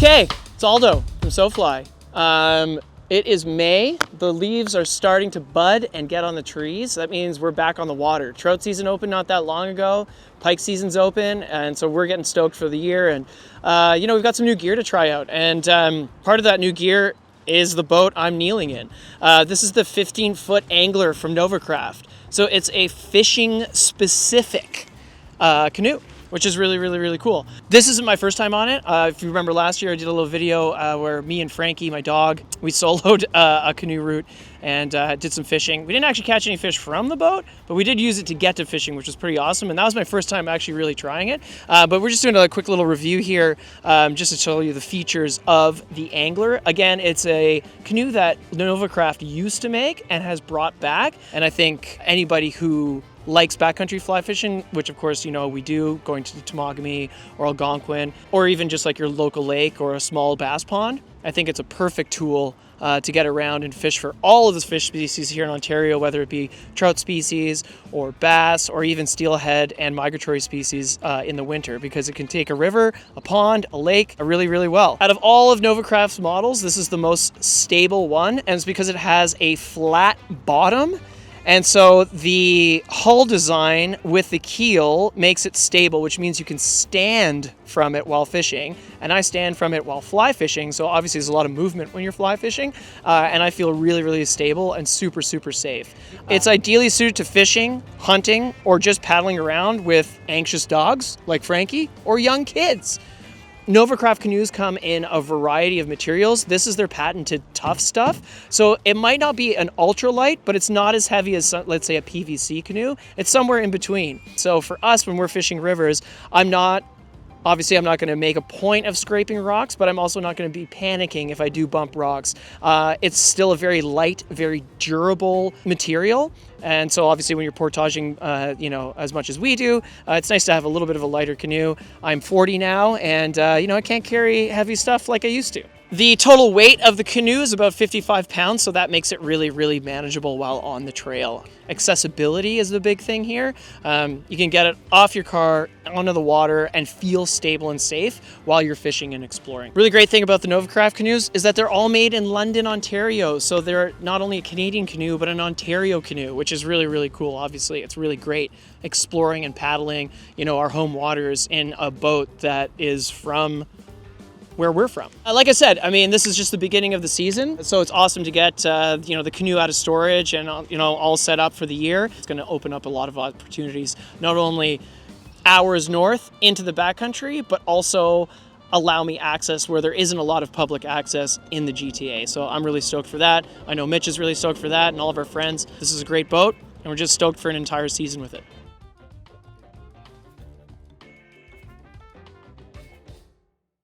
Okay, it's Aldo from SoFly. It is May. The leaves are starting to bud and get on the trees. That means we're back on the water. Trout season opened not that long ago. Pike season's open, and so we're getting stoked for the year. And we've got some new gear to try out. And part of that new gear is the boat I'm kneeling in. This is the 15-foot Angler from Nova Craft. So it's a fishing specific canoe, which is really, really, really cool. This isn't my first time on it. If you remember last year, I did a little video where me and Frankie, my dog, we soloed a canoe route and did some fishing. We didn't actually catch any fish from the boat, but we did use it to get to fishing, which was pretty awesome. And that was my first time actually really trying it. But we're just doing a quick little review here just to show you the features of the Angler. Again, it's a canoe that Nova Craft used to make and has brought back. And I think anybody who likes backcountry fly fishing, which of course, we do, going to the Temagami or Algonquin, or even just like your local lake or a small bass pond, I think it's a perfect tool to get around and fish for all of the fish species here in Ontario, whether it be trout species or bass or even steelhead and migratory species in the winter, because it can take a river, a pond, a lake really, really well. Out of all of Nova Craft's models, this is the most stable one, and it's because it has a flat bottom. And so the hull design with the keel makes it stable, which means you can stand from it while fishing. And I stand from it while fly fishing. So obviously there's a lot of movement when you're fly fishing. And I feel really, really stable and super, super safe. It's ideally suited to fishing, hunting, or just paddling around with anxious dogs like Frankie or young kids. Nova Craft canoes come in a variety of materials. This is their patented tough stuff. So it might not be an ultralight, but it's not as heavy as, let's say, a PVC canoe. It's somewhere in between. So for us, when we're fishing rivers, I'm not going to make a point of scraping rocks, but I'm also not going to be panicking if I do bump rocks. It's still a very light, very durable material. And so obviously when you're portaging, as much as we do, it's nice to have a little bit of a lighter canoe. I'm 40 now, and I can't carry heavy stuff like I used to. The total weight of the canoe is about 55 pounds, so that makes it really, really manageable while on the trail. Accessibility is the big thing here. You can get it off your car, onto the water, and feel stable and safe while you're fishing and exploring. Really great thing about the Nova Craft canoes is that they're all made in London, Ontario. So they're not only a Canadian canoe, but an Ontario canoe, which is really, really cool. Obviously, it's really great exploring and paddling, our home waters in a boat that is from where we're from. Like I said, this is just the beginning of the season, so it's awesome to get the canoe out of storage and all set up for the year. It's going to open up a lot of opportunities, not only hours north into the backcountry, but also allow me access where there isn't a lot of public access in the GTA. So I'm really stoked for that. I know Mitch is really stoked for that, and all of our friends. This is a great boat, and we're just stoked for an entire season with it.